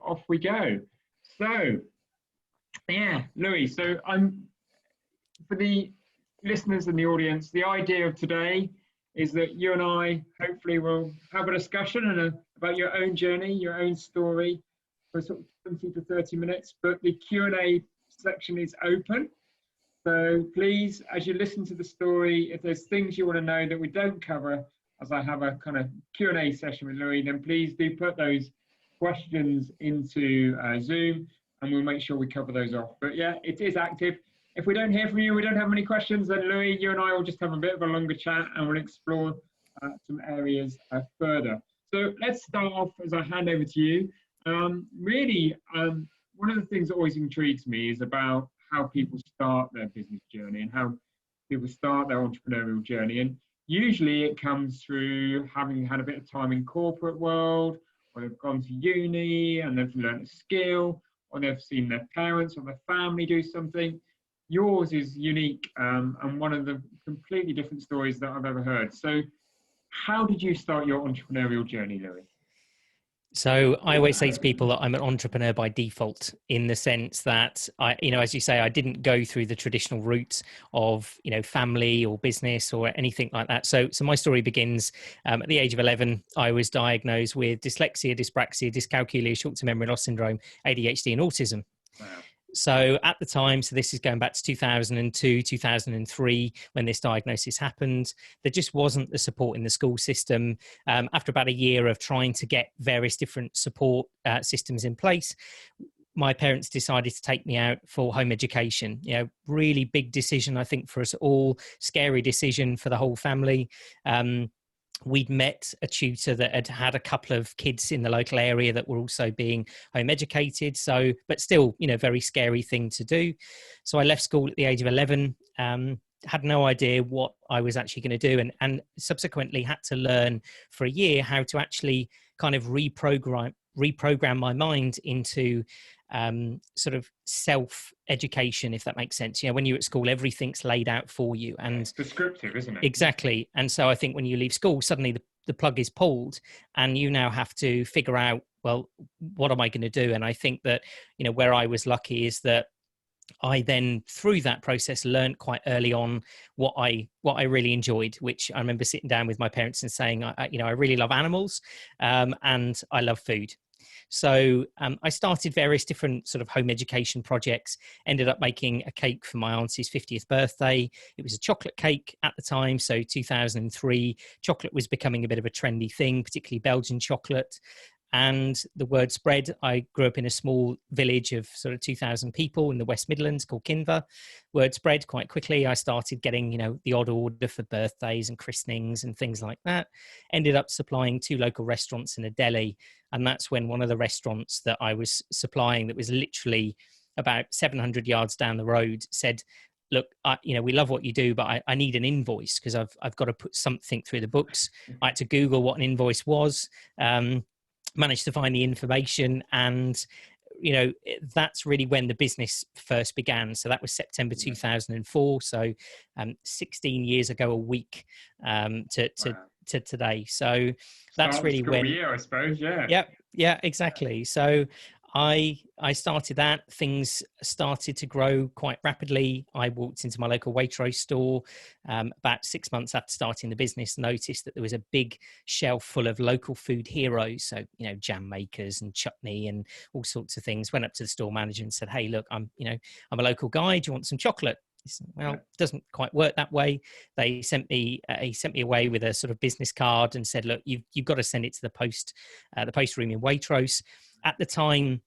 off we go. So, yeah, Louis, so for the listeners and the audience, the idea of today is that you and I hopefully will have a discussion about your own journey, your own story for sort of 20 to 30 minutes, but the Q&A section is open. So please, as you listen to the story, if there's things you want to know that we don't cover, as I have a kind of Q&A session with Louis, then please do put those questions into Zoom and we'll make sure we cover those off. But yeah, it is active. If we don't hear from you, we don't have any questions, then Louis, you and I will just have a bit of a longer chat and we'll explore some areas further. So let's start off as I hand over to you. One of the things that always intrigues me is about how people start their business journey and how people start their entrepreneurial journey. And usually it comes through having had a bit of time in corporate world, or they've gone to uni and they've learned a skill, or they've seen their parents or their family do something. Yours is unique and one of the completely different stories that I've ever heard. So how did you start your entrepreneurial journey, Louis? So I always say to people that I'm an entrepreneur by default, in the sense that as you say, I didn't go through the traditional route of, family or business or anything like that. So my story begins at the age of 11. I was diagnosed with dyslexia, dyspraxia, dyscalculia, short-term memory loss syndrome, ADHD, and autism. Wow. So at the time, so this is going back to 2002, 2003, when this diagnosis happened, there just wasn't the support in the school system. After about a year of trying to get various different support systems in place, my parents decided to take me out for home education. Really big decision, I think, for us all, scary decision for the whole family. We'd met a tutor that had a couple of kids in the local area that were also being home educated. So, but still, very scary thing to do. So I left school at the age of 11, had no idea what I was actually going to do, and subsequently had to learn for a year how to actually kind of reprogram my mind into sort of self-education, if that makes sense. When you're at school, everything's laid out for you, and it's prescriptive, isn't it? Exactly. And so I think when you leave school, suddenly the plug is pulled and you now have to figure out, well, what am I going to do? And I think that, where I was lucky is that I then, through that process, learned quite early on what I really enjoyed, which I remember sitting down with my parents and saying, I really love animals and I love food. So I started various different sort of home education projects, ended up making a cake for my auntie's 50th birthday. It was a chocolate cake at the time. So 2003, chocolate was becoming a bit of a trendy thing, particularly Belgian chocolate. And the word spread. I grew up in a small village of sort of 2,000 people in the West Midlands called Kinver. Word spread quite quickly. I started getting, the odd order for birthdays and christenings and things like that. Ended up supplying 2 local restaurants and a deli. And that's when one of the restaurants that I was supplying, that was literally about 700 yards down the road, said, look, we love what you do, but I need an invoice because I've got to put something through the books. I had to Google what an invoice was. Managed to find the information, and that's really when the business first began. So that was September 2004, so 16 years ago a week to today. So that's really when year, I suppose. Yeah, exactly. So I started that. Things started to grow quite rapidly. I walked into my local Waitrose store about 6 months after starting the business, noticed that there was a big shelf full of local food heroes. So, jam makers and chutney and all sorts of things. Went up to the store manager and said, hey, look, I'm a local guy. Do you want some chocolate? He said, well, it doesn't quite work that way. He sent me away with a sort of business card and said, look, you've got to send it to the post room in Waitrose. At the time,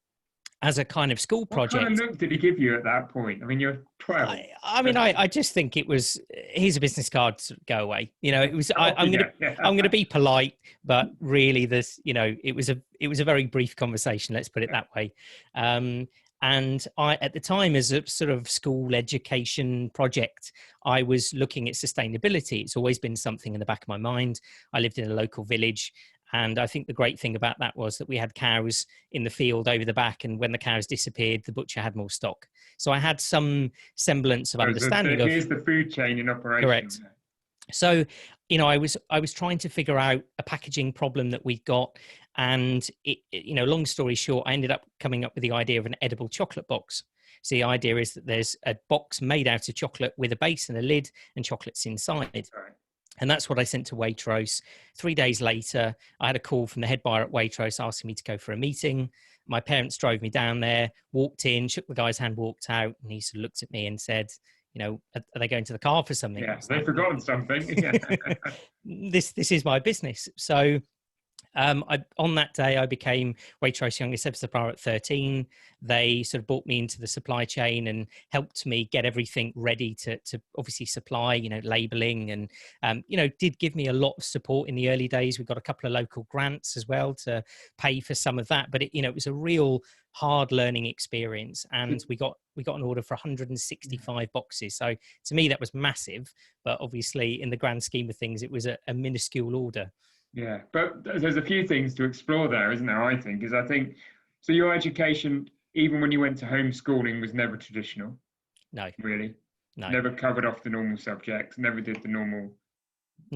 as a kind of school project. What kind of look did he give you at that point? I mean, you're 12. I just think it was, here's a business card, go away. It was, I'm going to be polite, but really it was a very brief conversation. Let's put it that way. And I, at the time, as a sort of school education project, I was looking at sustainability. It's always been something in the back of my mind. I lived in a local village. And I think the great thing about that was that we had cows in the field over the back. And when the cows disappeared, the butcher had more stock. So I had some semblance of understanding of... Here's the food chain in operation. Correct. So, I was trying to figure out a packaging problem that we've got. And long story short, I ended up coming up with the idea of an edible chocolate box. So the idea is that there's a box made out of chocolate with a base and a lid, and chocolate's inside. Right. And that's what I sent to Waitrose. 3 days later, I had a call from the head buyer at Waitrose asking me to go for a meeting. My parents drove me down there, walked in, shook the guy's hand, walked out, and he sort of looked at me and said, are they going to the car for something? Yeah, they've forgotten something. Yeah. This is my business. So on that day, I became Waitrose youngest ever supplier at 13. They sort of brought me into the supply chain and helped me get everything ready to obviously supply, labeling, and, did give me a lot of support in the early days. We got a couple of local grants as well to pay for some of that. But it was a real hard learning experience. And we got an order for 165 boxes. So to me, that was massive. But obviously, in the grand scheme of things, it was a minuscule order. Yeah, but there's a few things to explore there, isn't there? I think so. Your education, even when you went to homeschooling, was never traditional. No, really. No, never covered off the normal subjects. Never did the normal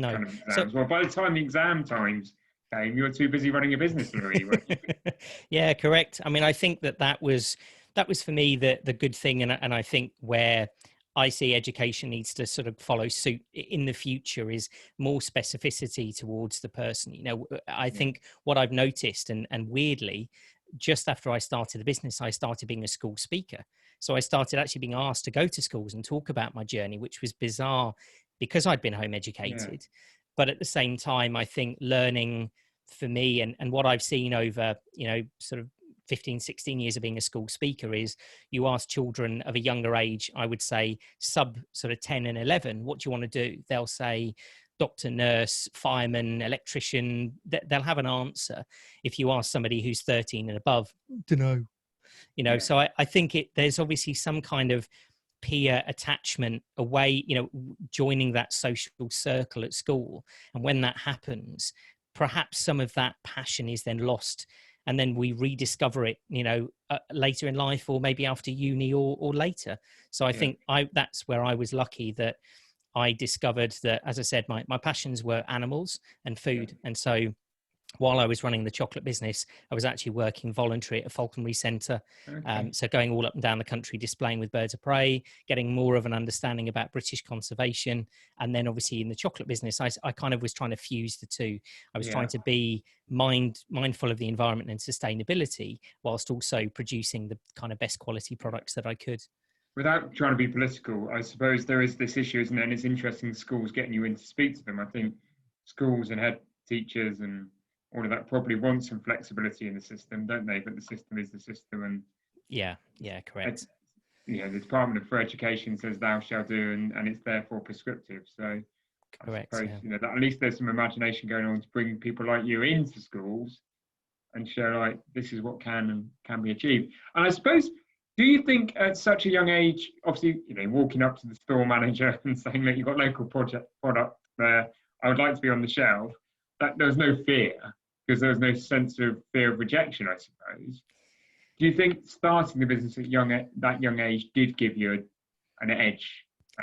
kind of exams. Well, by the time the exam times came, you were too busy running a business, Louis. Yeah, correct. I mean, I think that was for me the good thing, and I think where I see education needs to sort of follow suit in the future is more specificity towards the person. I think what I've noticed, and weirdly, just after I started the business, I started being a school speaker. So I started actually being asked to go to schools and talk about my journey, which was bizarre because I'd been home educated. Yeah. But at the same time, I think learning for me and what I've seen over, sort of 15, 16 years of being a school speaker is you ask children of a younger age, I would say sub sort of 10 and 11, what do you want to do? They'll say doctor, nurse, fireman, electrician. They'll have an answer. If you ask somebody who's 13 and above, don't know. Yeah. So I think there's obviously some kind of peer attachment away, joining that social circle at school. And when that happens, perhaps some of that passion is then lost, and then we rediscover it, later in life, or maybe after uni or later. So I think that's where I was lucky that I discovered that, as I said, my passions were animals and food. Yeah. And so while I was running the chocolate business, I was actually working voluntary at a falconry centre. Okay. So going all up and down the country, displaying with birds of prey, getting more of an understanding about British conservation. And then obviously in the chocolate business, I kind of was trying to fuse the two. I was trying to be mindful of the environment and sustainability, whilst also producing the kind of best quality products that I could. Without trying to be political, I suppose there is this issue, isn't it? And it's interesting schools getting you in to speak to them. I think schools and head teachers and all of that probably want some flexibility in the system, don't they? But the system is the system, and yeah, correct. The Department for Education says thou shalt do, and it's therefore prescriptive. So correct, I suppose that at least there's some imagination going on to bring people like you into schools and show like this is what can be achieved. And I suppose, do you think at such a young age, obviously, walking up to the store manager and saying that you've got local product there, I would like to be on the shelf, that there was no fear, because there was no sense of fear of rejection, I suppose. Do you think starting the business at that young age did give you an edge?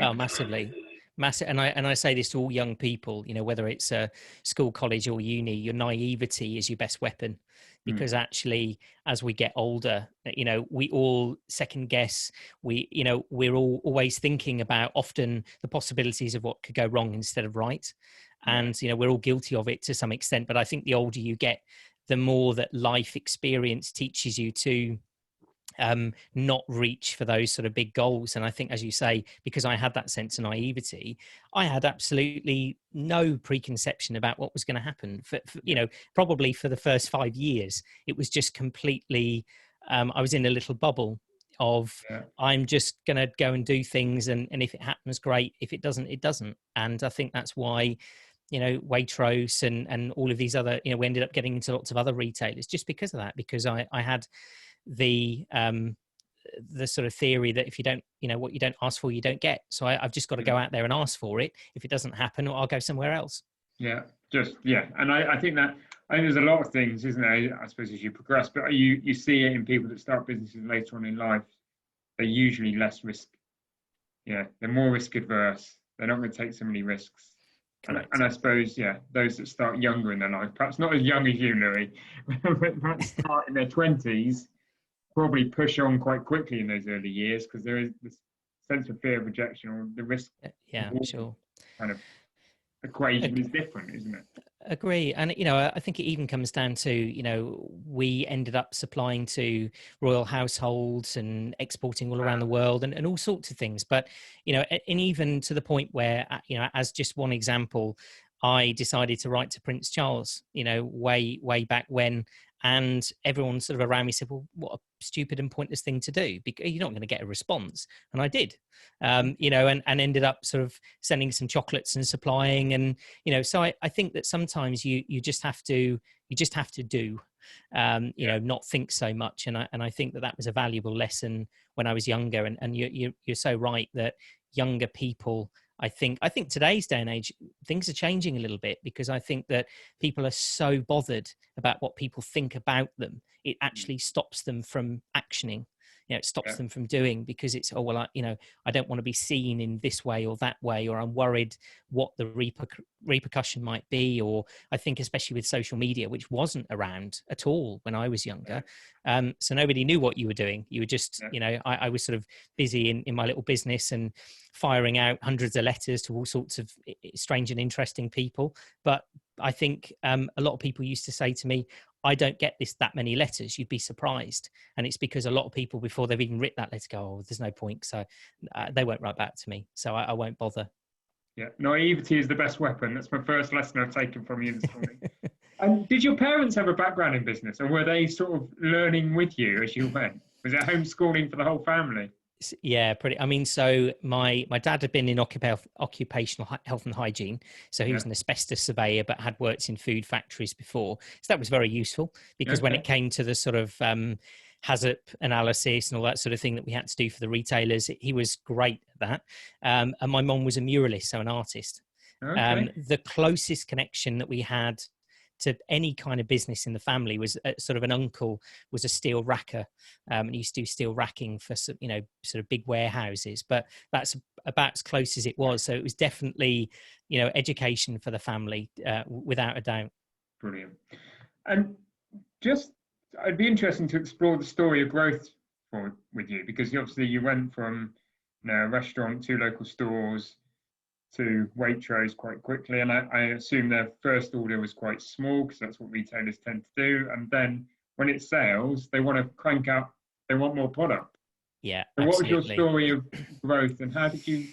Oh, massively. Massive. And I say this to all young people, whether it's a school, college or uni, your naivety is your best weapon, because actually, as we get older, we all second guess. We're all always thinking about often the possibilities of what could go wrong instead of right. And, we're all guilty of it to some extent. But I think the older you get, the more that life experience teaches you to not reach for those sort of big goals. And I think, as you say, because I had that sense of naivety, I had absolutely no preconception about what was going to happen. Probably for the first 5 years, it was just completely, I was in a little bubble of I'm just going to go and do things. And if it happens, great. If it doesn't, it doesn't. And I think that's why, Waitrose and all of these other, we ended up getting into lots of other retailers just because of that, because I had the sort of theory that if you don't, what you don't ask for, you don't get. So I've just got to go out there and ask for it. If it doesn't happen, I'll go somewhere else. And I think there's a lot of things, isn't there, I suppose, as you progress, but you see it in people that start businesses later on in life. They're usually less risk. They're more risk adverse. They're not going to take so many risks. Correct. And I suppose, yeah, those that start younger in their life, perhaps not as young as you, Louis, but perhaps start in their 20s, probably push on quite quickly in those early years because there is this sense of fear of rejection or the risk Yeah, reward sure. kind of equation is different, isn't it? Agree. And, I think it even comes down to, we ended up supplying to royal households and exporting all around the world and all sorts of things. But, and even to the point where, as just one example, I decided to write to Prince Charles, way back when. And everyone sort of around me said, well, what a stupid and pointless thing to do, because you're not going to get a response. And I did, and ended up sort of sending some chocolates and supplying. And, so I think that sometimes you just have to do, not think so much. And I think that was a valuable lesson when I was younger. And you're so right that younger people, I think today's day and age, things are changing a little bit, because I think that people are so bothered about what people think about them. It actually stops them from actioning. It stops them from doing, because it's, I don't want to be seen in this way or that way, or I'm worried what the repercussion might be. Or I think especially with social media, which wasn't around at all when I was younger. So nobody knew what you were doing. You were just, I was sort of busy in my little business and firing out hundreds of letters to all sorts of strange and interesting people. But I think a lot of people used to say to me, I don't get that many letters. You'd be surprised. And it's because a lot of people, before they've even written that letter, go, oh, there's no point. So they won't write back to me. So I won't bother. Yeah, naivety is the best weapon. That's my first lesson I've taken from you this morning. And did your parents have a background in business, or were they sort of learning with you as you went? Was it homeschooling for the whole family? Yeah, pretty. I mean, so my dad had been in occupational health and hygiene, so he was an asbestos surveyor, but had worked in food factories before. So that was very useful, because when it came to the sort of hazard analysis and all that sort of thing that we had to do for the retailers, he was great at that. And my mom was a muralist, so an artist. The closest connection that we had to any kind of business in the family was sort of an uncle was a steel racker, and he used to do steel racking for sort of big warehouses. But that's about as close as it was. So it was definitely education for the family, without a doubt. Brilliant. And I'd be interested to explore the story of growth with you, because obviously you went from a restaurant, 2 local stores, to Waitrose quite quickly, and I assume their first order was quite small, because that's what retailers tend to do. And then when it sells, they want to crank up, they want more product. Yeah. So what was your Absolutely. story of growth, and how did you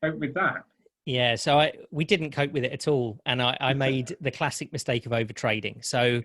cope with that? Yeah, so we didn't cope with it at all, and I made the classic mistake of overtrading. So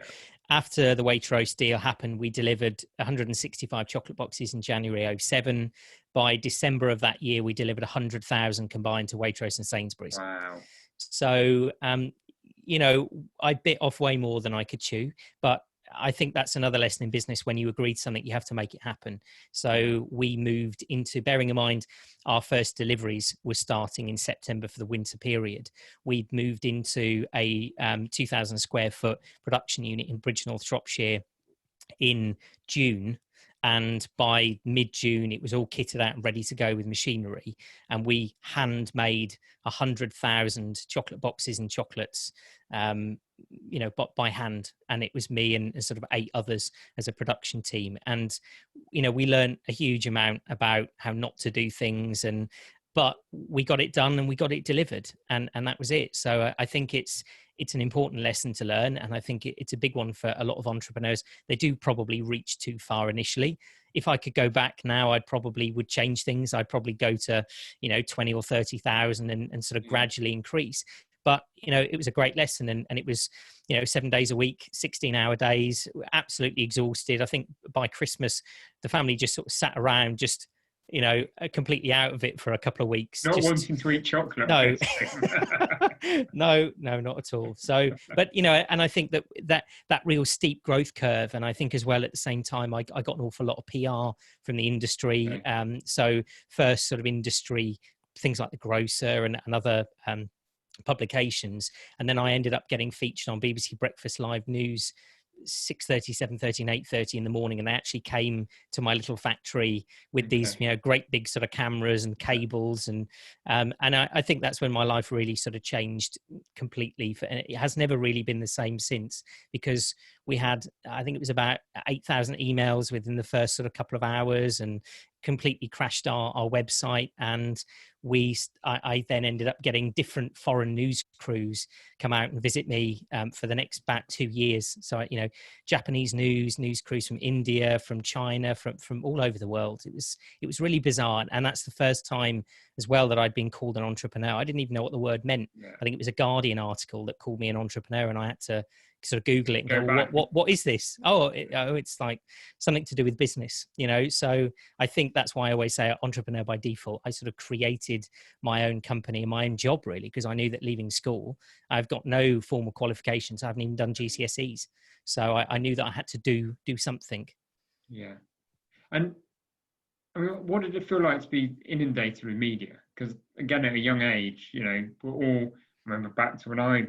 after the Waitrose deal happened, we delivered 165 chocolate boxes in January 2007. By December of that year, we delivered 100,000 combined to Waitrose and Sainsbury's. Wow. So, I bit off way more than I could chew, but I think that's another lesson in business. When you agreed something, you have to make it happen. So we moved into, bearing in mind, our first deliveries were starting in September for the winter period. We'd moved into a 2,000 square foot production unit in Bridgnorth, Shropshire in June. And by mid-June, it was all kitted out and ready to go with machinery. And we handmade 100,000 chocolate boxes and chocolates, but by hand. And it was me and sort of 8 others as a production team. And, we learned a huge amount about how not to do things, but we got it done and we got it delivered, and that was it. So I think it's an important lesson to learn, and I think it's a big one for a lot of entrepreneurs. They do probably reach too far initially. If I could go back now, I'd probably would change things. I'd probably go to 20 or 30,000 and sort of gradually increase. But it was a great lesson, and it was 7 days a week, 16-hour days, absolutely exhausted. I think by Christmas the family just sort of sat around, just completely out of it for a couple of weeks. Not wanting to eat chocolate. No. no, not at all. So, but and I think that real steep growth curve, and I think as well at the same time, I got an awful lot of PR from the industry. So first sort of industry things like The Grocer and other publications, and then I ended up getting featured on BBC Breakfast Live News 6:30, 7:30 and 8:30 in the morning, and they actually came to my little factory with these, great big sort of cameras and cables, and I think that's when my life really sort of changed completely. And it has never really been the same since, because we had, I think it was about 8,000 emails within the first sort of couple of hours, and completely crashed our website. And I then ended up getting different foreign news crews come out and visit me for the next about 2 years. So, Japanese news crews from India, from China, from all over the world. It was really bizarre. And that's the first time as well that I'd been called an entrepreneur. I didn't even know what the word meant. Yeah. I think it was a Guardian article that called me an entrepreneur, and I had to sort of Google it and go, what is this? It's like something to do with business, So I think that's why I always say entrepreneur by default. I sort of created my own company and my own job, really, because I knew that leaving school, I've got no formal qualifications. I haven't even done GCSEs. So I knew that I had to do something. Yeah. And I mean, what did it feel like to be inundated with media? Because again, at a young age, we're all, remember back to when I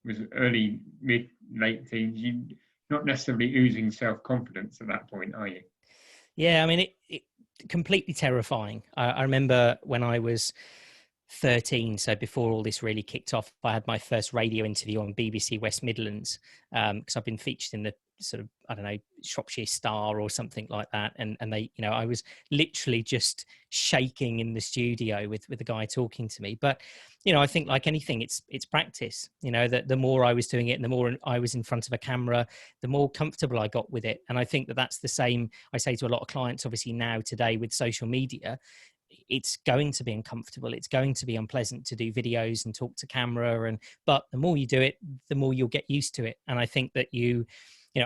was early, mid, late teens, you're not necessarily oozing self-confidence at that point, are you? Yeah, I mean, it completely terrifying. I remember when I was 13, so before all this really kicked off, I had my first radio interview on BBC West Midlands, because I've been featured in the sort of, I don't know, Shropshire Star or something like that, and they, I was literally just shaking in the studio with the guy talking to me. But I think, like anything, it's practice. That the more I was doing it and the more I was in front of a camera, the more comfortable I got with it. And I think that that's the same I say to a lot of clients, obviously now today with social media. It's going to be uncomfortable. It's going to be unpleasant to do videos and talk to camera, but the more you do it, the more you'll get used to it. And I think that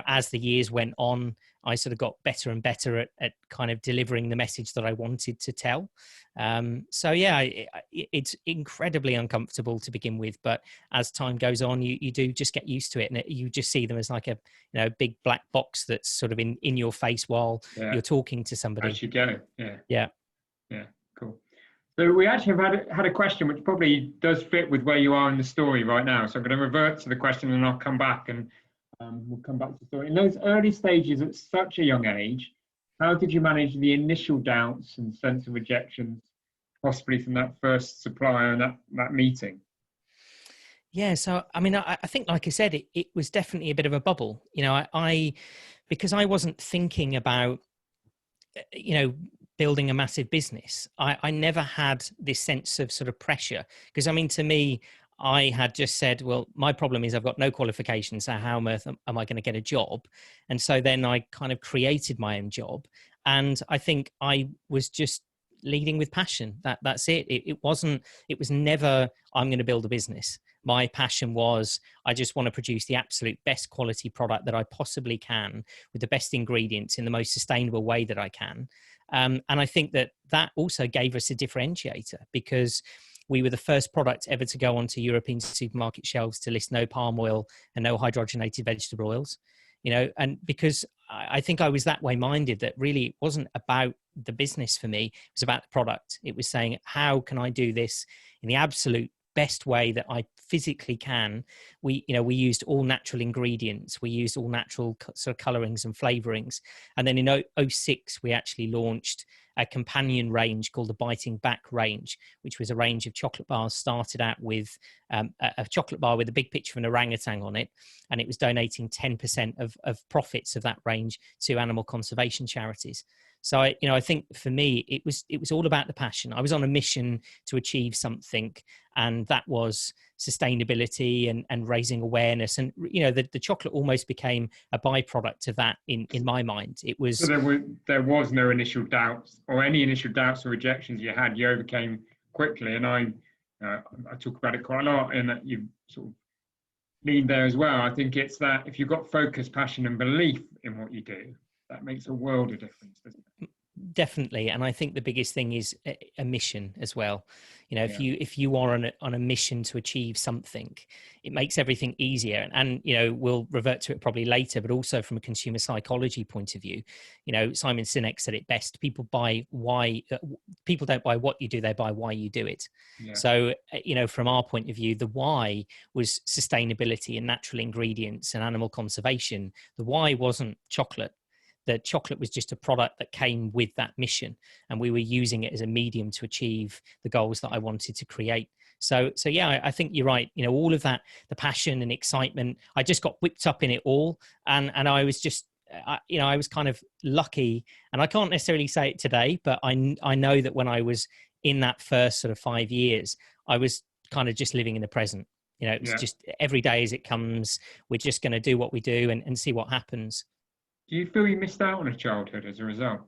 as the years went on, I sort of got better and better at kind of delivering the message that I wanted to tell. So yeah, it's incredibly uncomfortable to begin with, but as time goes on, you do just get used to it, and you just see them as like a big black box that's sort of in your face while you're talking to somebody. As you go, yeah. Yeah, cool. So we actually have had a question which probably does fit with where you are in the story right now. So I'm going to revert to the question and I'll come back and we'll come back to the story. In those early stages at such a young age, how did you manage the initial doubts and sense of rejection, possibly from that first supplier and that meeting? Yeah, so I mean, I think, like I said, it was definitely a bit of a bubble. Because I wasn't thinking about, building a massive business. I never had this sense of sort of pressure, because I mean, to me, I had just said, well, my problem is I've got no qualifications, so how on earth am I going to get a job? And so then I kind of created my own job, and I think I was just leading with passion. That's it. It was never, I'm going to build a business. My passion was, I just want to produce the absolute best quality product that I possibly can, with the best ingredients in the most sustainable way that I can. And I think that also gave us a differentiator, because we were the first product ever to go onto European supermarket shelves to list no palm oil and no hydrogenated vegetable oils. And because I think I was that way minded, that really it wasn't about the business for me, it was about the product. It was saying, how can I do this in the absolute best way that I physically can? We used all natural ingredients. We used all natural sort of colorings and flavorings. And then in 2006, we actually launched a companion range called the Biting Back range, which was a range of chocolate bars. Started out with a chocolate bar with a big picture of an orangutan on it, and it was donating 10% of profits of that range to animal conservation charities. So I think for me, it was all about the passion. I was on a mission to achieve something, and that was sustainability and raising awareness. And the chocolate almost became a byproduct of that in my mind. It was. So there was no initial doubts, or any initial doubts or rejections you had, you overcame quickly. And I talk about it quite a lot, and that you sort of lean there as well. I think it's that if you've got focus, passion, and belief in what you do, that makes a world of difference, doesn't it? Definitely. And I think the biggest thing is a mission as well. You know, if you are on a mission to achieve something, it makes everything easier. And you know, we'll revert to it probably later, but also from a consumer psychology point of view, you know, Simon Sinek said it best: people buy why, people don't buy what you do, they buy why you do it. So you know, from our point of view, the why was sustainability and natural ingredients and animal conservation. The why wasn't chocolate. The chocolate was just a product that came with that mission, and we were using it as a medium to achieve the goals that I wanted to create. So yeah, I think you're right. You know, all of that, the passion and excitement, I just got whipped up in it all. And I was just, you know, I was kind of lucky, and I can't necessarily say it today, but I know that when I was in that first sort of 5 years, I was kind of just living in the present. You know, it was just every day as it comes, we're just going to do what we do and see what happens. Do you feel you missed out on a childhood as a result?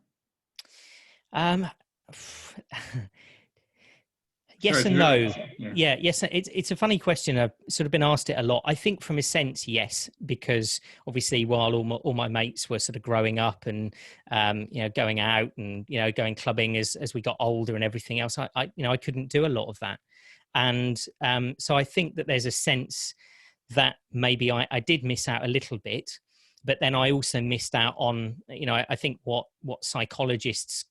Yes and no. Yes. It's a funny question. I've sort of been asked it a lot. I think from a sense, yes, because obviously while all my mates were sort of growing up and, you know, going out and, you know, going clubbing as we got older and everything else, I you know, I couldn't do a lot of that. And so I think that there's a sense that maybe I did miss out a little bit. But then I also missed out on, you know, I think what psychologists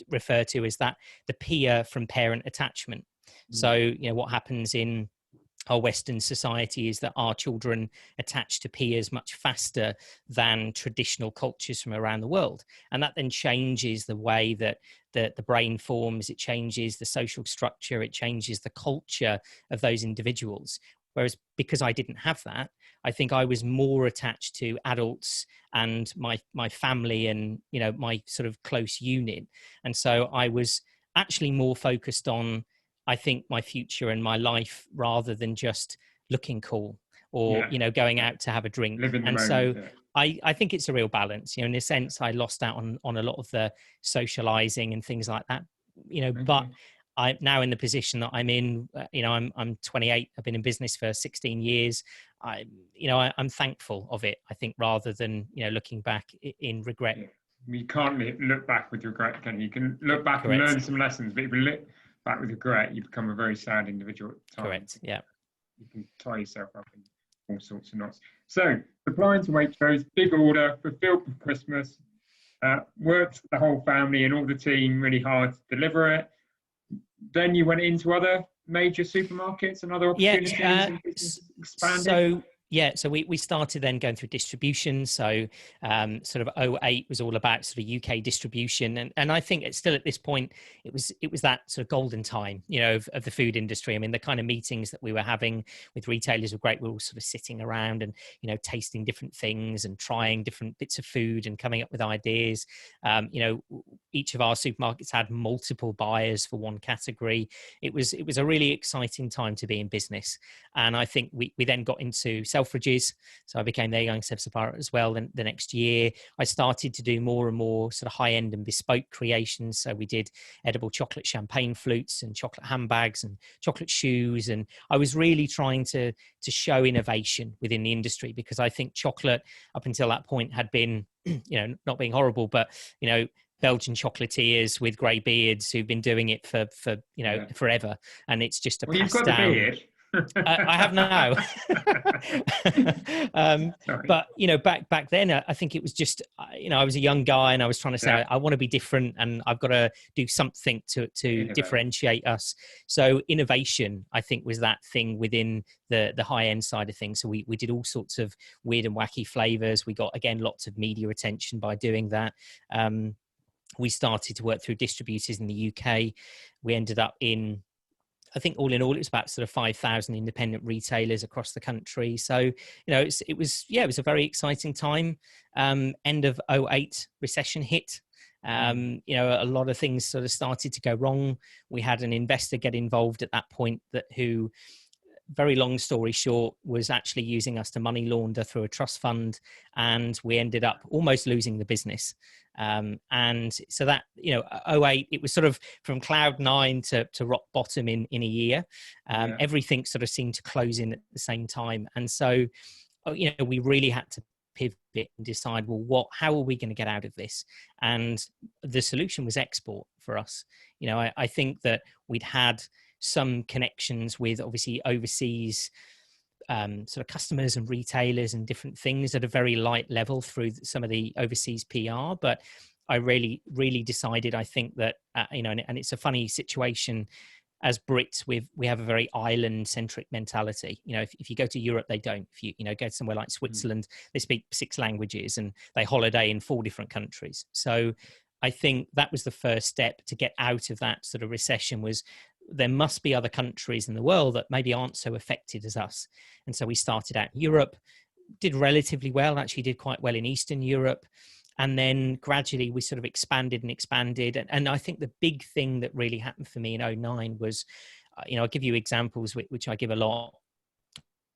refer to as that the peer from parent attachment. So, you know, what happens in our Western society is that our children attach to peers much faster than traditional cultures from around the world. And that then changes the way that the brain forms, it changes the social structure, it changes the culture of those individuals. Whereas because I didn't have that, I think I was more attached to adults and my family and, you know, my sort of close unit. And so I was actually more focused on, I think, my future and my life rather than just looking cool or, you know, going out to have a drink. And so I think it's a real balance, you know, in a sense, I lost out on a lot of the socializing and things like that, you know, but I'm now in the position that I'm in, you know, I'm 28. I've been in business for 16 years. I'm thankful of it, I think, rather than, you know, looking back in regret. You can't look back with regret, can you? You can look back and learn some lessons, but if you look back with regret, you become a very sad individual at the time. Correct, yeah. You can tie yourself up in all sorts of knots. So, supplying to Waitrose, big order, fulfilled for Christmas, worked the whole family and all the team really hard to deliver it. Then you went into other major supermarkets and other opportunities and expanded? So we started then going through distribution. So sort of 2008 was all about sort of UK distribution. And I think it's still at this point, it was that sort of golden time, you know, of the food industry. I mean, the kind of meetings that we were having with retailers were great. We were all sort of sitting around and, you know, tasting different things and trying different bits of food and coming up with ideas. You know, each of our supermarkets had multiple buyers for one category. It was a really exciting time to be in business. And I think we then got into Selfridges. So I became their young supplier as well. Then the next year, I started to do more and more sort of high-end and bespoke creations. So we did edible chocolate champagne flutes and chocolate handbags and chocolate shoes. And I was really trying to show innovation within the industry, because I think chocolate up until that point had been, you know, not being horrible, but, you know, Belgian chocolatiers with grey beards who've been doing it for you know, forever. And it's just a you've got the beard. I have now. But, you know, back then, I think it was just, you know, I was a young guy and I was trying to say, I want to be different and I've got to do something to differentiate us. So innovation, I think, was that thing within the high end side of things. So we did all sorts of weird and wacky flavors. We got, again, lots of media attention by doing that. We started to work through distributors in the UK. We ended up in, I think all in all, it was about sort of 5,000 independent retailers across the country. So, you know, it was a very exciting time. End of 2008, recession hit. You know, a lot of things sort of started to go wrong. We had an investor get involved at that point who, very long story short, was actually using us to money launder through a trust fund, and we ended up almost losing the business. And so that, you know, 2008, it was sort of from cloud nine to rock bottom in a year. Everything sort of seemed to close in at the same time. And so, you know, we really had to pivot and decide, well, how are we going to get out of this? And the solution was export for us. I think that we'd had some connections with obviously overseas sort of customers and retailers and different things at a very light level through some of the overseas PR. But I really decided, I think that, and it's a funny situation. As Brits, we have a very island-centric mentality. If you go to Europe, they don't. If you go somewhere like Switzerland, they speak 6 languages and they holiday in 4 different countries. So I think that was the first step to get out of that sort of recession. Was there must be other countries in the world that maybe aren't so affected as us. And so we started out in Europe, did relatively well, actually did quite well in Eastern Europe. And then gradually we sort of expanded. And I think the big thing that really happened for me in 2009 was, I'll give you examples, which I give a lot.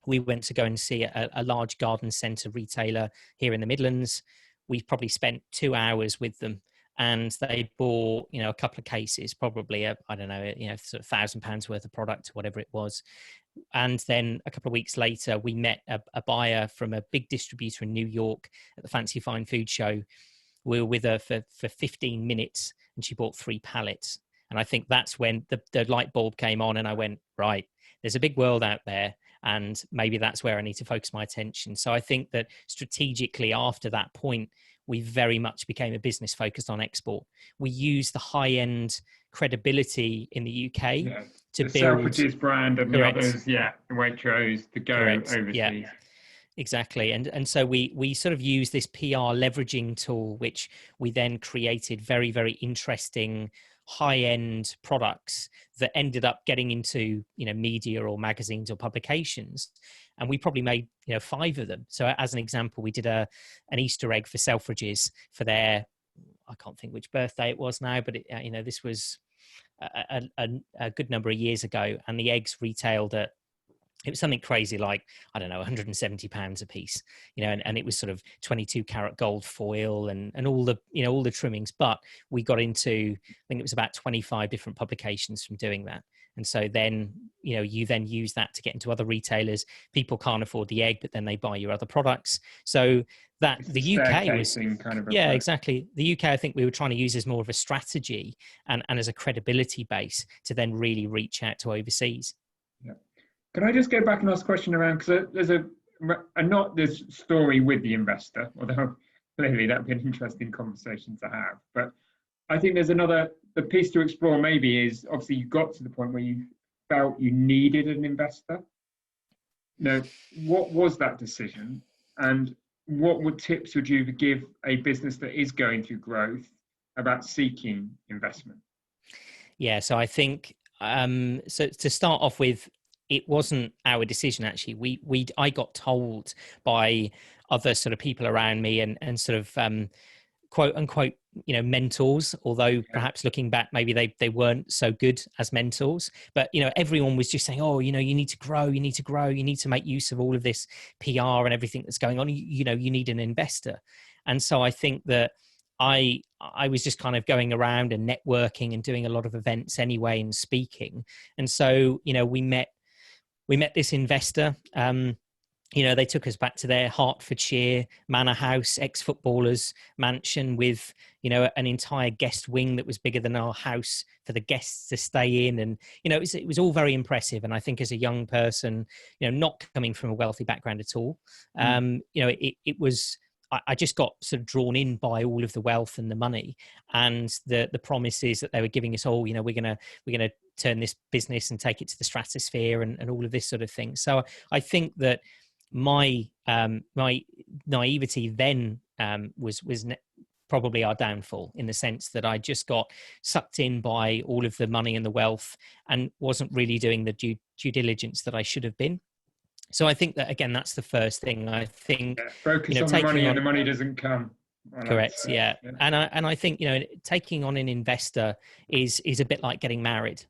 We went to go and see a large garden centre retailer here in the Midlands. We probably spent 2 hours with them, and they bought, a couple of cases, probably, I don't know, sort of £1,000 worth of product, whatever it was. And then a couple of weeks later, we met a buyer from a big distributor in New York at the Fancy Fine Food Show. We were with her for 15 minutes and she bought 3 pallets. And I think that's when the light bulb came on and I went, right, there's a big world out there and maybe that's where I need to focus my attention. So I think that strategically after that point, we very much became a business focused on export. We used the high-end credibility in the UK to build the Selfridges brand and Correct. The others, the Waitrose to go Correct. overseas. Yeah. Exactly. And so we sort of use this PR leveraging tool, which we then created very, very interesting high-end products that ended up getting into, media or magazines or publications. And we probably made, 5 of them. So as an example, we did an Easter egg for Selfridges for their, I can't think which birthday it was now, but this was a good number of years ago. And the eggs retailed at, it was something crazy like, I don't know, £170 a piece, and it was sort of 22 karat gold foil and all the, all the trimmings. But we got into, I think it was about 25 different publications from doing that. And so then, you then use that to get into other retailers. People can't afford the egg, but then they buy your other products. So that it's the UK was kind of exactly. The UK, I think we were trying to use as more of a strategy and as a credibility base to then really reach out to overseas. Yeah. Can I just go back and ask a question around, because there's not this story with the investor, although clearly that'd be an interesting conversation to have. But I think there's the piece to explore maybe is, obviously you got to the point where you felt you needed an investor. Now, what was that decision? And what tips would you give a business that is going through growth about seeking investment? Yeah, so I think, so to start off with, it wasn't our decision, actually. I got told by other sort of people around me and sort of quote unquote, mentors, although perhaps looking back, maybe they weren't so good as mentors. But, everyone was just saying, oh, you need to grow, you need to make use of all of this PR and everything that's going on. You need an investor. And so I think that I was just kind of going around and networking and doing a lot of events anyway and speaking. And so, we met this investor. They took us back to their Hertfordshire manor house, ex-footballers mansion with, an entire guest wing that was bigger than our house for the guests to stay in. And, it was all very impressive. And I think as a young person, not coming from a wealthy background at all, it was, I just got sort of drawn in by all of the wealth and the money and the promises that they were giving us. Oh, we're gonna turn this business and take it to the stratosphere and all of this sort of thing. So I think that my naivety then was probably our downfall, in the sense that I just got sucked in by all of the money and the wealth and wasn't really doing the due diligence that I should have been. So I think that, again, that's the first thing. I think focus on the money and the money doesn't come. Correct. Yeah. And I think, taking on an investor is a bit like getting married.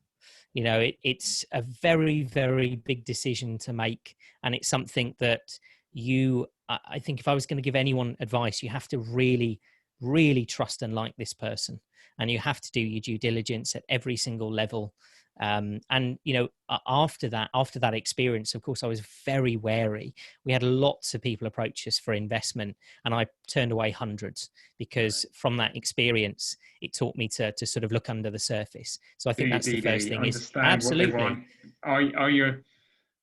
It's a very, very big decision to make. And it's something that I think if I was going to give anyone advice, you have to really, really trust and like this person. And you have to do your due diligence at every single level. And after that experience, of course, I was very wary. We had lots of people approach us for investment, and I turned away hundreds, because from that experience, it taught me to sort of look under the surface. So I Do think your that's the first DD, thing, is understand what they absolutely. want.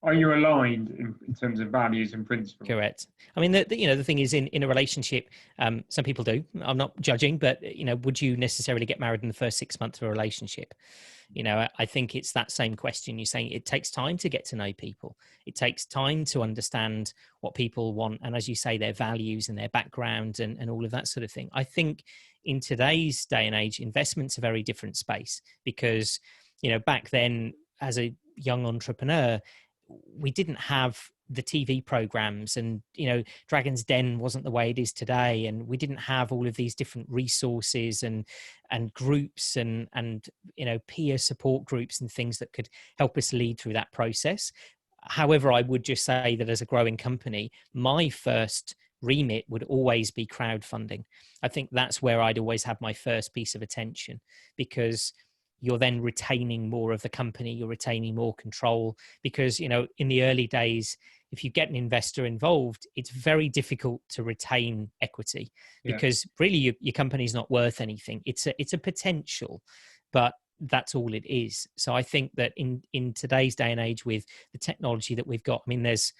Are you aligned in terms of values and principles? Correct. I mean, the thing is, in a relationship, some people do. I'm not judging, but would you necessarily get married in the first 6 months of a relationship? I think it's that same question. You're saying it takes time to get to know people. It takes time to understand what people want, and as you say, their values and their background and all of that sort of thing. I think in today's day and age, investment's a very different space, because back then, as a young entrepreneur, we didn't have the TV programs, and Dragon's Den wasn't the way it is today, and we didn't have all of these different resources and groups and peer support groups and things that could help us lead through that process. However, I would just say that as a growing company, my first remit would always be crowdfunding. I think that's where I'd always have my first piece of attention, because you're then retaining more of the company, you're retaining more control, because in the early days, if you get an investor involved, it's very difficult to retain equity, because really your company's not worth anything. It's a potential, but that's all it is. So I think that in today's day and age, with the technology that we've got, I mean, there's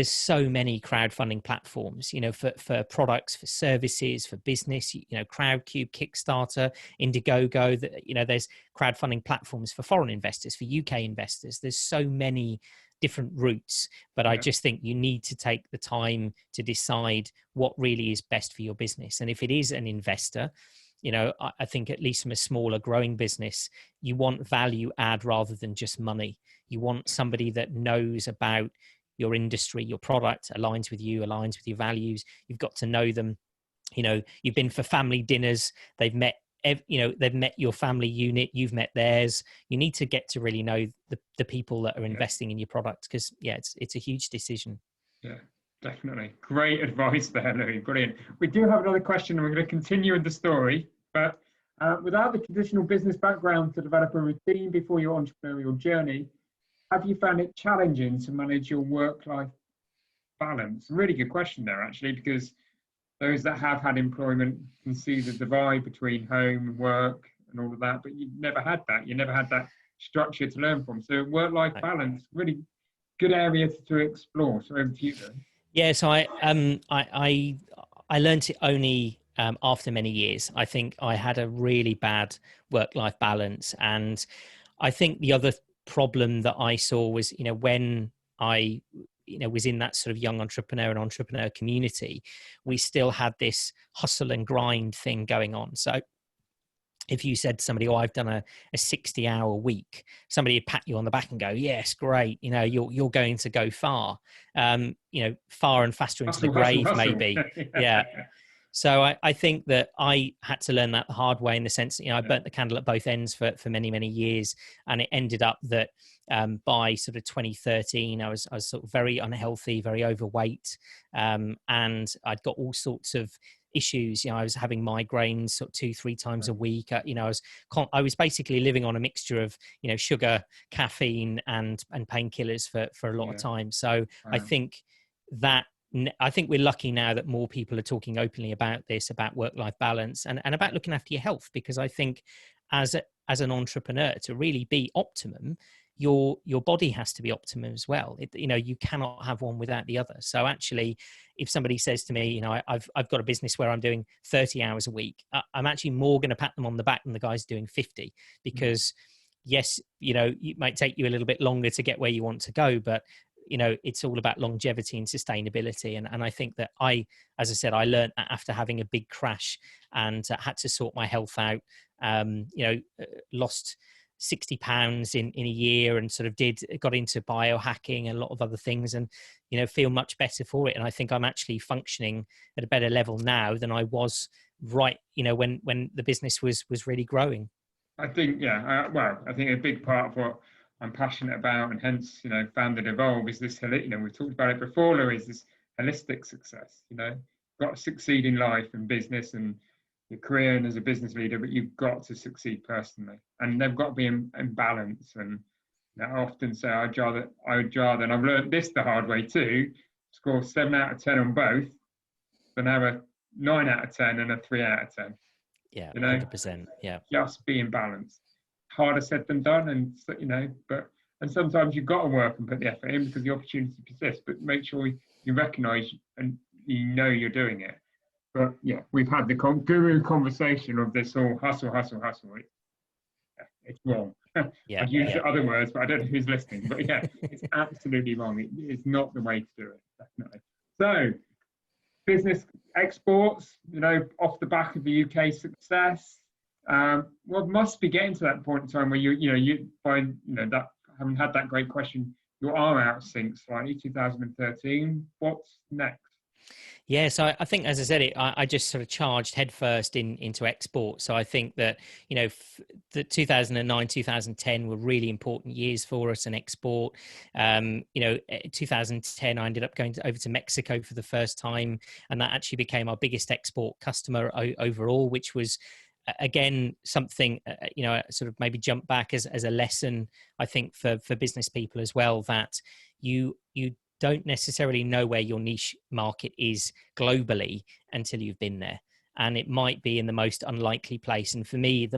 so many crowdfunding platforms, for products, for services, for business, Crowdcube, Kickstarter, Indiegogo, there's crowdfunding platforms for foreign investors, for UK investors. There's so many different routes, but I just think you need to take the time to decide what really is best for your business. And if it is an investor, I think, at least from a smaller growing business, you want value add rather than just money. You want somebody that knows about your industry, your product, aligns with you, aligns with your values. You've got to know them. You've been for family dinners, they've met your family unit, you've met theirs. You need to get to really know the people that are investing in your product, because it's a huge decision. Yeah, definitely. Great advice there, Louis. Brilliant. We do have another question, and we're going to continue with the story, but without the traditional business background to develop a routine before your entrepreneurial journey, have you found it challenging to manage your work-life balance? Really good question there, actually, because those that have had employment can see the divide between home and work and all of that, but you've never had that. You never had that structure to learn from. So work-life balance, really good area to explore. So over to you, then. Yeah, so I learned it only after many years. I think I had a really bad work-life balance, and I think the other problem that I saw was, when I was in that sort of young entrepreneur and entrepreneur community, we still had this hustle and grind thing going on. So if you said to somebody, "Oh, I've done a 60-hour week," somebody would pat you on the back and go, "Yes, great. You're going to go far, far and faster into the grave, maybe." Yeah. So I think that I had to learn that the hard way, in the sense that, I burnt the candle at both ends for many, many years. And it ended up that by sort of 2013, I was sort of very unhealthy, very overweight. And I'd got all sorts of issues. I was having migraines sort of 2-3 times a week. I was basically living on a mixture of, sugar, caffeine and painkillers for a lot of time. So I think we're lucky now that more people are talking openly about this, about work-life balance and about looking after your health, because I think as an entrepreneur, to really be optimum, your body has to be optimum as well. You cannot have one without the other. So actually, if somebody says to me, I've got a business where I'm doing 30 hours a week, I'm actually more going to pat them on the back than the guys doing 50, because yes, it might take you a little bit longer to get where you want to go, but it's all about longevity and sustainability. And I think that as I said, I learned that after having a big crash and had to sort my health out, lost 60 pounds in a year, and sort of got into biohacking and a lot of other things, and, feel much better for it. And I think I'm actually functioning at a better level now than I was when the business was really growing. I think, I think a big part of what I'm passionate about, and hence, founded Evolve, is this, we've talked about it before, Louis, is this holistic success. Got to succeed in life and business, and, your career and as a business leader, but you've got to succeed personally, and they've got to be in balance. And I often say I would rather, and I've learned this the hard way too, score 7 out of 10 on both than have a 9 out of 10 and a 3 out of 10. Yeah, you know, 100%. Yeah, just be in balance. Harder said than done, and and sometimes you've got to work and put the effort in because the opportunity persists. But make sure you recognise and you know you're doing it. But yeah, we've had the guru conversation of this all hustle. It's wrong. yeah. I'd use other words, but I don't know who's listening. But yeah, it's absolutely wrong. It's not the way to do it, definitely. So, business exports, off the back of the UK success, must be getting to that point in time where you find that having had that great question, your arm out sync slightly. 2013. What's next? Yeah, so I think, as I said, I just sort of charged headfirst into export. So I think that, the 2009, 2010 were really important years for us in export. 2010, I ended up going over to Mexico for the first time, and that actually became our biggest export customer overall, which was, again, something, sort of maybe jump back as a lesson, I think, for business people as well, that you don't necessarily know where your niche market is globally until you've been there. And it might be in the most unlikely place. And for me,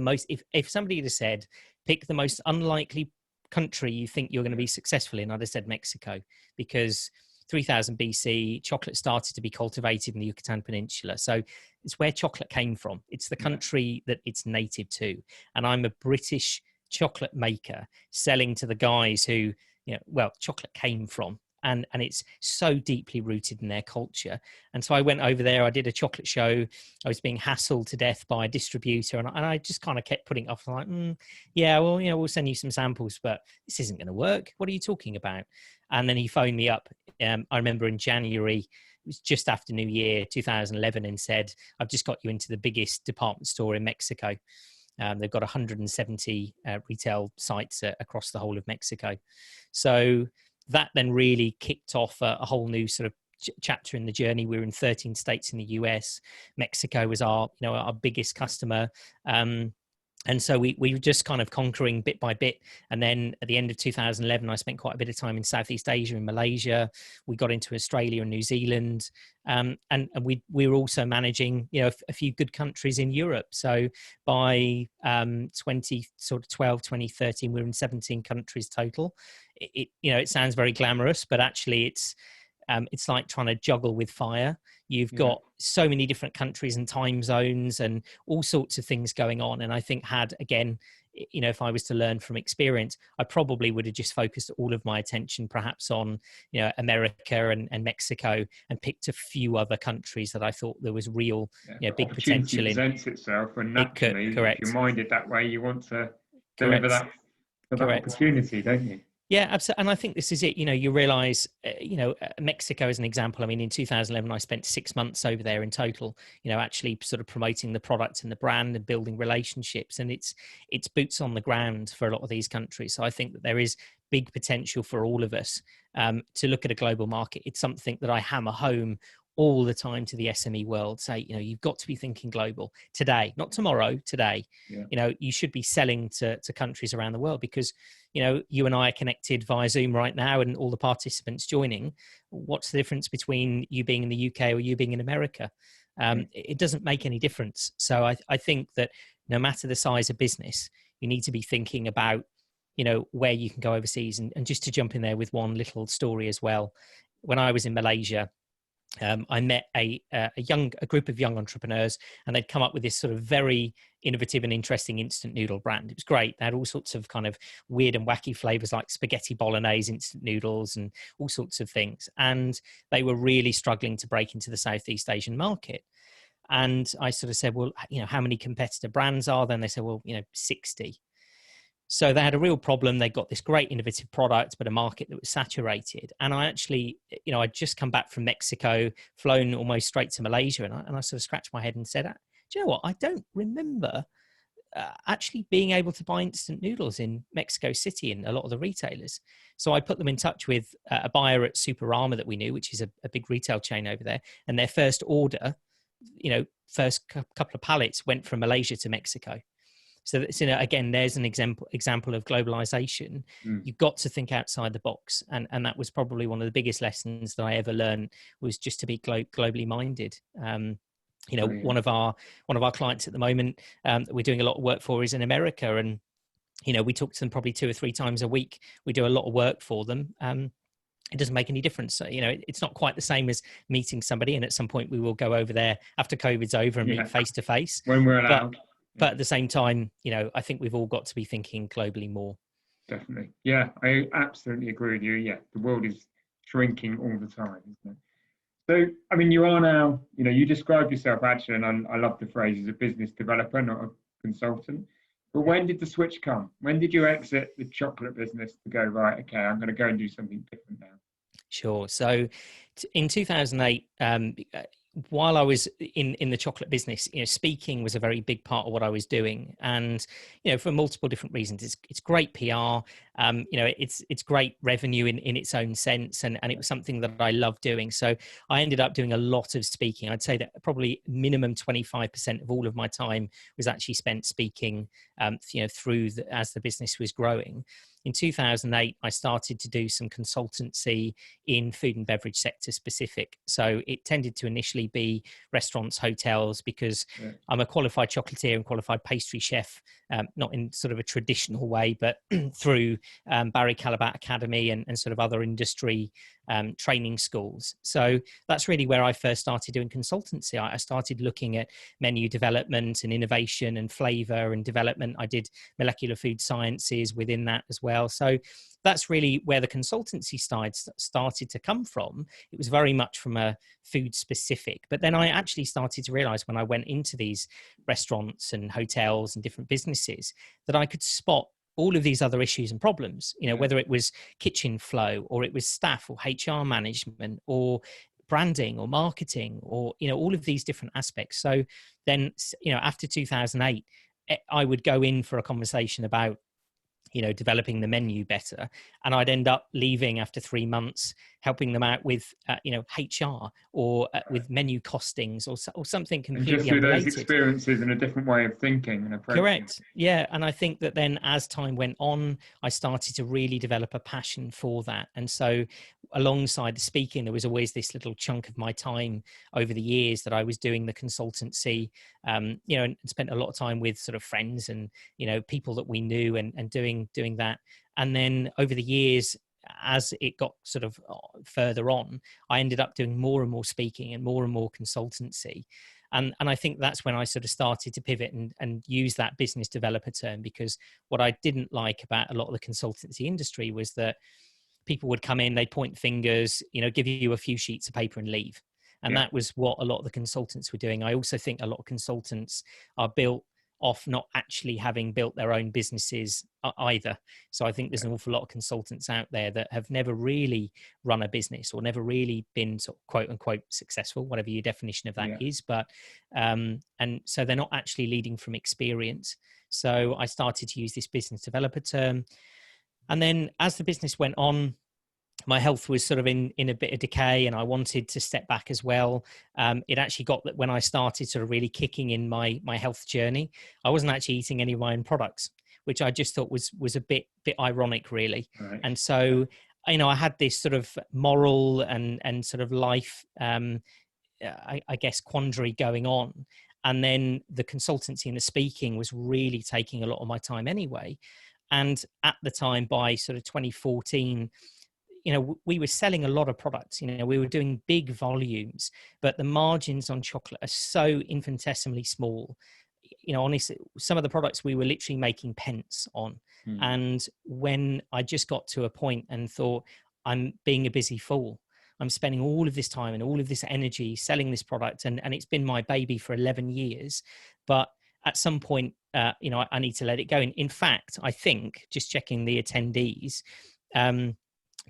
if somebody had said, pick the most unlikely country you think you're going to be successful in, I'd have said Mexico, because 3000 BC, chocolate started to be cultivated in the Yucatan Peninsula. So it's where chocolate came from. It's the country that it's native to. And I'm a British chocolate maker selling to the guys who, chocolate came from. And it's so deeply rooted in their culture. And so I went over there, I did a chocolate show. I was being hassled to death by a distributor. And I just kind of kept putting it off. I'm like, we'll send you some samples, but this isn't going to work. What are you talking about? And then he phoned me up. I remember in January, it was just after New Year, 2011, and said, I've just got you into the biggest department store in Mexico. They've got 170 retail sites across the whole of Mexico. So that then really kicked off a whole new sort of chapter in the journey. We were in 13 states in the US. Mexico was our biggest customer. And so we were just kind of conquering bit by bit. And then at the end of 2011, I spent quite a bit of time in Southeast Asia, in Malaysia. We got into Australia and New Zealand. And we were also managing, a few good countries in Europe. So by 2013, we were in 17 countries total. It sounds very glamorous, but actually it's like trying to juggle with fire. You've got so many different countries and time zones and all sorts of things going on. And I think if I was to learn from experience, I probably would have just focused all of my attention perhaps on, America and Mexico, and picked a few other countries that I thought there was real, big potential in. Presents itself, and naturally, correct. If you're minded that way, you want to deliver that opportunity, don't you? Yeah, absolutely. And I think this is it. You realize, Mexico as an example. I mean, in 2011, I spent 6 months over there in total, actually sort of promoting the product and the brand and building relationships. And it's boots on the ground for a lot of these countries. So I think that there is big potential for all of us to look at a global market. It's something that I hammer home all the time to the SME world. Say, you've got to be thinking global today, not tomorrow, today. You should be selling to countries around the world, because you and I are connected via Zoom right now, and all the participants joining. What's the difference between you being in the UK or you being in America? It doesn't make any difference. So I think that no matter the size of business, you need to be thinking about where you can go overseas. And just to jump in there with one little story as well, when I was in Malaysia, I met a group of young entrepreneurs, and they'd come up with this sort of very innovative and interesting instant noodle brand. It was great. They had all sorts of kind of weird and wacky flavors like spaghetti bolognese instant noodles and all sorts of things. And they were really struggling to break into the Southeast Asian market. And I sort of said, well, how many competitor brands are there? And they said, well, 60. So they had a real problem. They got this great innovative product, but a market that was saturated. And I actually, I'd just come back from Mexico, flown almost straight to Malaysia. And I sort of scratched my head and said, do you know what? I don't remember actually being able to buy instant noodles in Mexico City and a lot of the retailers. So I put them in touch with a buyer at Superama that we knew, which is a big retail chain over there. And their first order first couple of pallets went from Malaysia to Mexico. So that's, again, there's an example of globalization. You've got to think outside the box. And that was probably one of the biggest lessons that I ever learned, was just to be globally minded. One of our clients at the moment that we're doing a lot of work for is in America. And, we talk to them probably 2 or 3 times a week. We do a lot of work for them. It doesn't make any difference. So, it's not quite the same as meeting somebody. And at some point we will go over there after COVID's over and meet face to face. When we're allowed. But at the same time, I think we've all got to be thinking globally more. Definitely. Yeah, I absolutely agree with you. Yeah, the world is shrinking all the time, isn't it? So, I mean, you are now, you describe yourself actually, and I love the phrase, as a business developer, not a consultant. But when did the switch come? When did you exit the chocolate business to go, right, okay, I'm going to go and do something different now? Sure. So in 2008, while I was in the chocolate business, speaking was a very big part of what I was doing, and for multiple different reasons. It's great PR, it's great revenue in its own sense, and it was something that I loved doing. So I ended up doing a lot of speaking. I'd say that probably minimum 25% of all of my time was actually spent speaking, as the business was growing. In 2008, I started to do some consultancy in food and beverage sector specific. So it tended to initially be restaurants, hotels, because I'm a qualified chocolatier and qualified pastry chef, not in sort of a traditional way, but through Barry Callebaut Academy and sort of other industry training schools. So that's really where I first started doing consultancy. I started looking at menu development and innovation and flavor and development. I did molecular food sciences within that as well. So that's really where the consultancy side started to come from. It was very much from a food specific, but then I actually started to realize when I went into these restaurants and hotels and different businesses that I could spot all of these other issues and problems, whether it was kitchen flow or it was staff or HR management or branding or marketing or, all of these different aspects. So then, after 2008, I would go in for a conversation about, developing the menu better. And I'd end up leaving after 3 months, helping them out with, HR or with menu costings or something completely and just through unrelated. those experiences and a different way of thinking and approaching. Correct. Yeah. And I think that then as time went on, I started to really develop a passion for that. And so alongside the speaking, there was always this little chunk of my time over the years that I was doing the consultancy, and spent a lot of time with sort of friends and, people that we knew and doing that. And then over the years, as it got sort of further on, I ended up doing more and more speaking and more consultancy. And I think that's when I sort of started to pivot and use that business developer term, because what I didn't like about a lot of the consultancy industry was that people would come in, they'd point fingers, give you a few sheets of paper and leave. And that was what a lot of the consultants were doing. I also think a lot of consultants are built off not actually having built their own businesses either. So I think there's an awful lot of consultants out there that have never really run a business or never really been sort of quote unquote successful, whatever your definition of that is. But, and so they're not actually leading from experience. So I started to use this business developer term. And then as the business went on, my health was sort of in a bit of decay and I wanted to step back as well. It actually got that when I started sort of really kicking in my health journey, I wasn't actually eating any of my own products, which I just thought was a bit ironic, really. Right. And so, I had this sort of moral and sort of life, I guess, quandary going on. And then the consultancy and the speaking was really taking a lot of my time anyway. And at the time, by sort of 2014, we were selling a lot of products, we were doing big volumes, but the margins on chocolate are so infinitesimally small. Honestly, some of the products we were literally making pence on. And when I just got to a point and thought, I'm being a busy fool, I'm spending all of this time and all of this energy selling this product. And it's been my baby for 11 years. But at some point, I need to let it go. In fact, I think, just checking the attendees,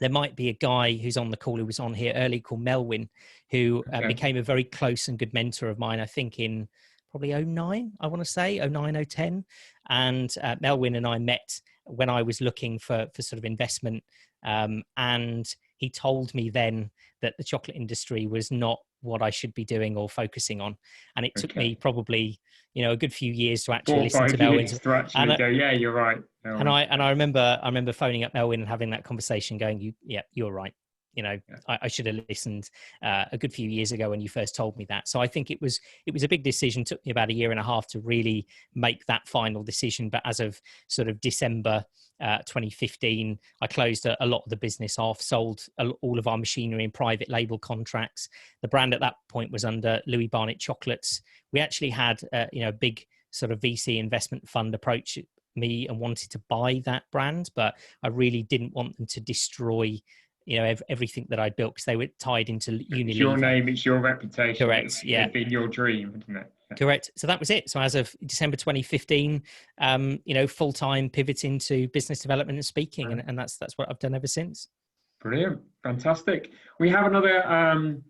there might be a guy who's on the call who was on here early called Melwin, who became a very close and good mentor of mine, I think in probably 09, I want to say, 09, 010. And Melwin and I met when I was looking for sort of investment. And he told me then that the chocolate industry was not what I should be doing or focusing on. And it took Okay. me probably, a good few years to 4 actually or listen 5 to Melwin. years to actually go, yeah, you're right. I remember phoning up Melwin and having that conversation, going, you're right. Yeah. I should have listened a good few years ago when you first told me that. So I think it was a big decision. It took me about a year and a half to really make that final decision. But as of sort of December 2015, I closed a lot of the business off, sold all of our machinery and private label contracts. The brand at that point was under Louis Barnett Chocolates. We actually had a big sort of VC investment fund approach me and wanted to buy that brand, but I really didn't want them to destroy everything that I'd built, because they were tied into Unilever. It's your name, it's your reputation. Correct. It's been your dream, isn't it? Yeah. Correct. So that was it. So as of December 2015, full-time pivot into business development and speaking, and that's what I've done ever since. Brilliant, fantastic. We have another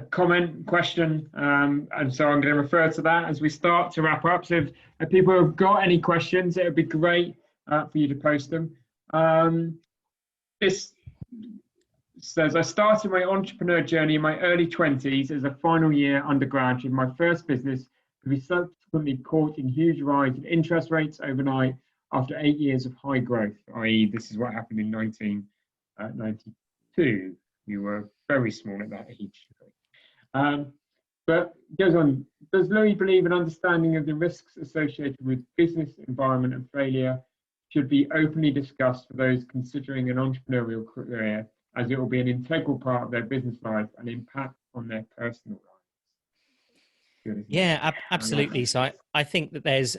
comment question, and so I'm going to refer to that as we start to wrap up. So if people have got any questions, it would be great for you to post them. This says, I started my entrepreneur journey in my early 20s as a final year undergraduate in my first business, to be subsequently caught in huge rise in interest rates overnight after 8 years of high growth, i.e. this is what happened in 1992. You were very small at that age. But it goes on, does Louis believe an understanding of the risks associated with business environment and failure should be openly discussed for those considering an entrepreneurial career, as it will be an integral part of their business life and impact on their personal lives? Yeah, absolutely. So I think that there's,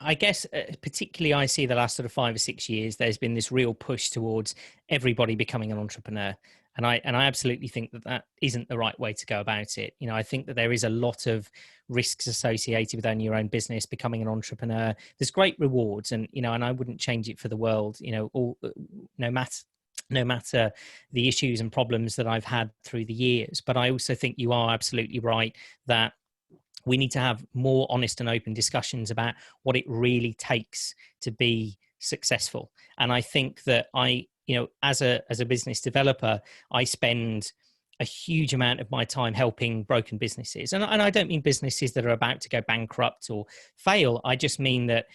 I guess, particularly I see the last sort of 5 or 6 years, there's been this real push towards everybody becoming an entrepreneur. And I absolutely think that isn't the right way to go about it. I think that there is a lot of risks associated with owning your own business, becoming an entrepreneur. There's great rewards, and and I wouldn't change it for the world. No matter the issues and problems that I've had through the years. But I also think you are absolutely right that we need to have more honest and open discussions about what it really takes to be successful. And I think that as a business developer, I spend a huge amount of my time helping broken businesses. And I don't mean businesses that are about to go bankrupt or fail. I just mean that,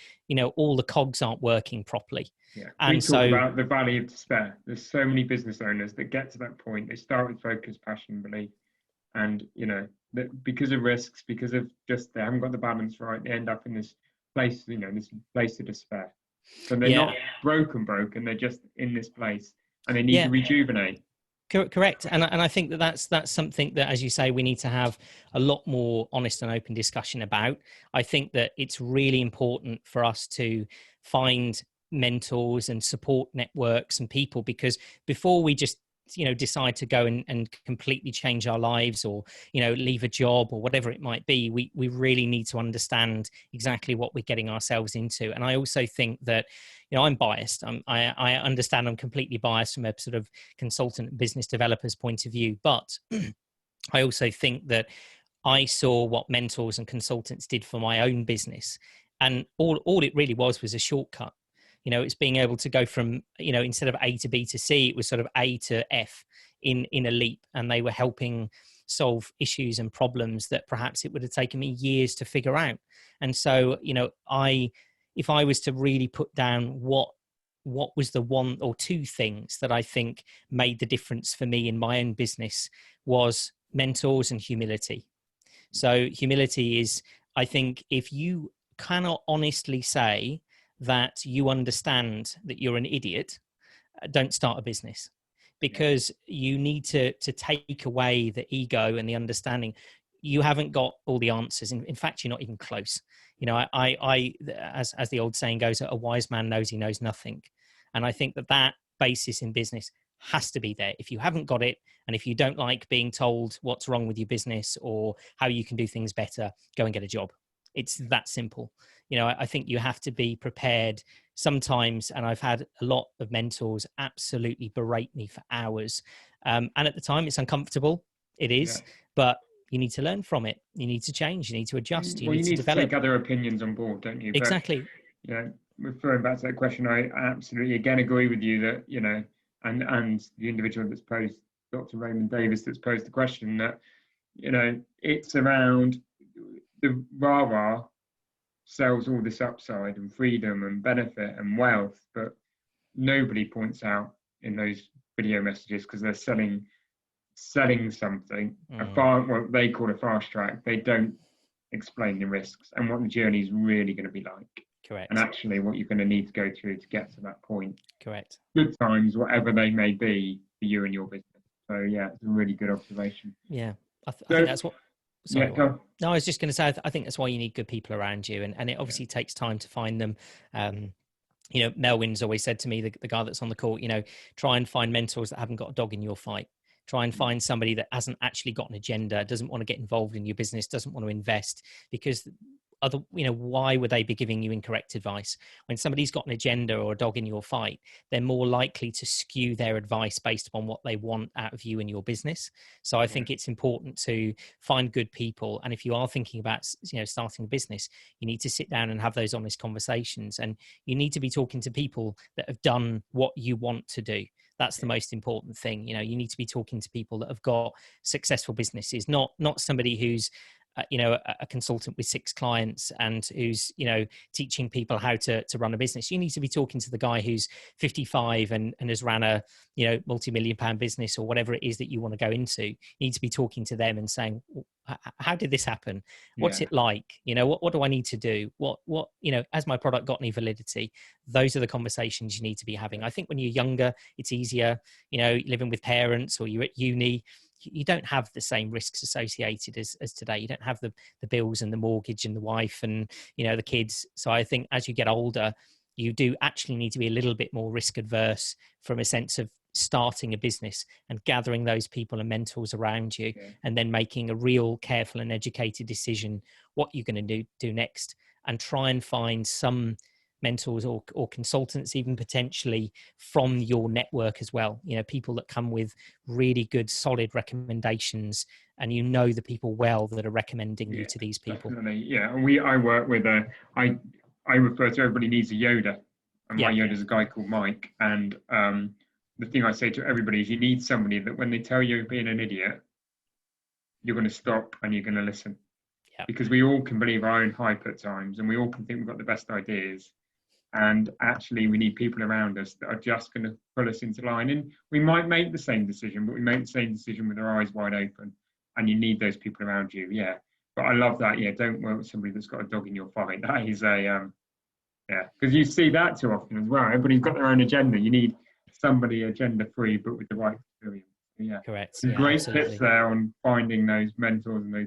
all the cogs aren't working properly. Yeah. And we talk about the valley of despair. There's so many business owners that get to that point. They start with focus, passion, belief. And, that because of risks, because of just they haven't got the balance right, they end up in this place, this place of despair. So they're not broken, they're just in this place and they need to rejuvenate. Correct. And I think that's something that, as you say, we need to have a lot more honest and open discussion about. I think that it's really important for us to find mentors and support networks and people, because before we just decide to go and completely change our lives, or leave a job or whatever it might be, we really need to understand exactly what we're getting ourselves into. And I also think that I'm biased. I understand I'm completely biased from a sort of consultant business developer's point of view, but I also think that I saw what mentors and consultants did for my own business, and all it really was a shortcut. It's being able to go from, instead of A to B to C, it was sort of A to F in a leap. And they were helping solve issues and problems that perhaps it would have taken me years to figure out. And so, if I was to really put down what was the one or two things that I think made the difference for me in my own business, was mentors and humility. So humility is, I think, if you cannot honestly say that you understand that you're an idiot, don't start a business, because you need to take away the ego and the understanding. You haven't got all the answers. In fact, you're not even close. As the old saying goes, a wise man knows he knows nothing. And I think that basis in business has to be there. If you haven't got it, and if you don't like being told what's wrong with your business or how you can do things better, go and get a job. It's that simple. I think you have to be prepared sometimes. And I've had a lot of mentors absolutely berate me for hours. And at the time, it's uncomfortable. It is, but you need to learn from it. You need to change. You need to adjust. You need to develop. Take other opinions on board, don't you? Exactly. But, referring back to that question, I absolutely again agree with you that, and the individual that's posed, Dr. Raymond Davis, that's posed the question, that it's around the rah-rah sells all this upside and freedom and benefit and wealth, but nobody points out in those video messages, because they're selling something, what they call a fast track. They don't explain the risks and what the journey is really going to be like. Correct. And actually what you're going to need to go through to get to that point. Correct. Good times, whatever they may be for you and your business. So yeah, it's a really good observation. Yeah, I think that's what. Sorry, yeah, go on. No, I was just going to say, I think that's why you need good people around you, and it obviously takes time to find them. Melwyn's always said to me, the guy that's on the call, try and find mentors that haven't got a dog in your fight. Try and find somebody that hasn't actually got an agenda, doesn't want to get involved in your business, doesn't want to invest, because why would they be giving you incorrect advice? When somebody's got an agenda or a dog in your fight, they're more likely to skew their advice based upon what they want out of you and your business. So I think it's important to find good people. And if you are thinking about, starting a business, you need to sit down and have those honest conversations. And you need to be talking to people that have done what you want to do. That's the most important thing. You need to be talking to people that have got successful businesses, not somebody who's a consultant with 6 clients and who's, teaching people how to run a business. You need to be talking to the guy who's 55 and has ran a, multi-million pound business or whatever it is that you want to go into. You need to be talking to them and saying, how did this happen? What's it like? What do I need to do? What, has my product got any validity? Those are the conversations you need to be having. I think when you're younger, it's easier, living with parents or you're at uni, you don't have the same risks associated as today. You don't have the bills and the mortgage and the wife and, the kids. So I think as you get older, you do actually need to be a little bit more risk adverse from a sense of starting a business and gathering those people and mentors around you, and then making a real careful and educated decision what you're going to do next, and try and find some mentors or consultants, even potentially from your network as well. People that come with really good, solid recommendations, and the people well that are recommending you to these people. Definitely. Yeah, and I work with I refer to everybody needs a Yoda, and my Yoda is a guy called Mike. And the thing I say to everybody is, you need somebody that when they tell you you're being an idiot, you're going to stop and you're going to listen. Because we all can believe our own hype at times, and we all can think we've got the best ideas. And actually, we need people around us that are just going to pull us into line. And we might make the same decision, but we make the same decision with our eyes wide open. And you need those people around you. Yeah. But I love that. Yeah. Don't work with somebody that's got a dog in your fight. That is because you see that too often as well. Everybody's got their own agenda. You need somebody agenda free, but with the right experience. Yeah. Correct. Great absolutely. tips there on finding those mentors and those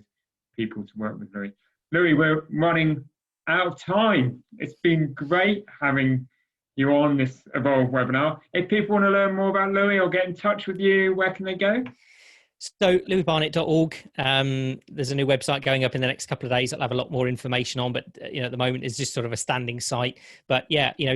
people to work with, Louis. Louis, we're running out of time. It's been great having you on this Evolve webinar. If people want to learn more about Louis or get in touch with you, where can they go? So louisbarnett.org. There's a new website going up in the next couple of days that'll have a lot more information on, but at the moment it's just sort of a standing site. But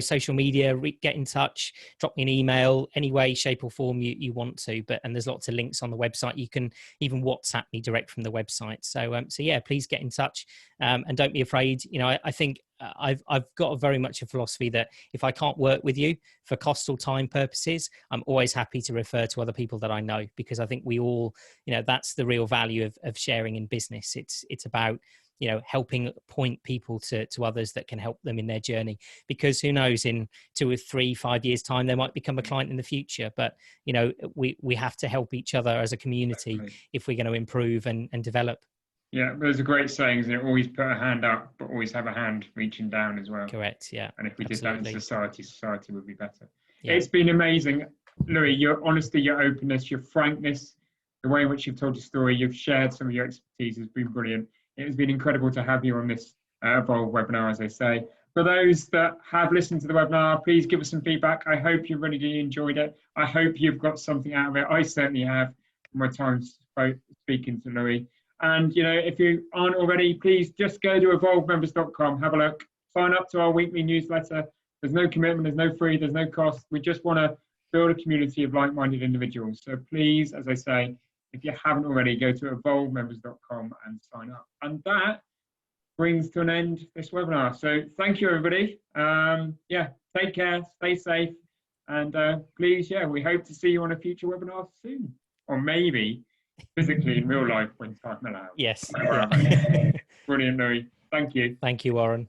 social media, get in touch, drop me an email, any way, shape or form you want to. And there's lots of links on the website. You can even WhatsApp me direct from the website. So please get in touch, and don't be afraid. I think I've got very much a philosophy that if I can't work with you for cost or time purposes, I'm always happy to refer to other people that I know, because I think we all, that's the real value of sharing in business. It's about, helping point people to others that can help them in their journey, because who knows, in 2 or 3, 5 years time, they might become a client in the future. But, we have to help each other as a community if we're going to improve and develop. Yeah, there's a great saying, isn't it? Always put a hand up, but always have a hand reaching down as well. Correct, yeah. And if we did that in society would be better. Yeah. It's been amazing. Louis, your honesty, your openness, your frankness, the way in which you've told your story, you've shared some of your expertise has been brilliant. It has been incredible to have you on this Evolve webinar, as I say. For those that have listened to the webinar, please give us some feedback. I hope you really enjoyed it. I hope you've got something out of it. I certainly have from my time speaking to Louis. And, if you aren't already, please just go to evolvemembers.com, have a look, sign up to our weekly newsletter. There's no commitment, there's no free, there's no cost. We just want to build a community of like-minded individuals. So please, as I say, if you haven't already, go to evolvemembers.com and sign up. And that brings to an end this webinar. So thank you, everybody. Take care, stay safe. And please, we hope to see you on a future webinar soon. Or maybe physically in real life when time allows. Yes. Brilliant, Louis. Thank you. Thank you, Warren.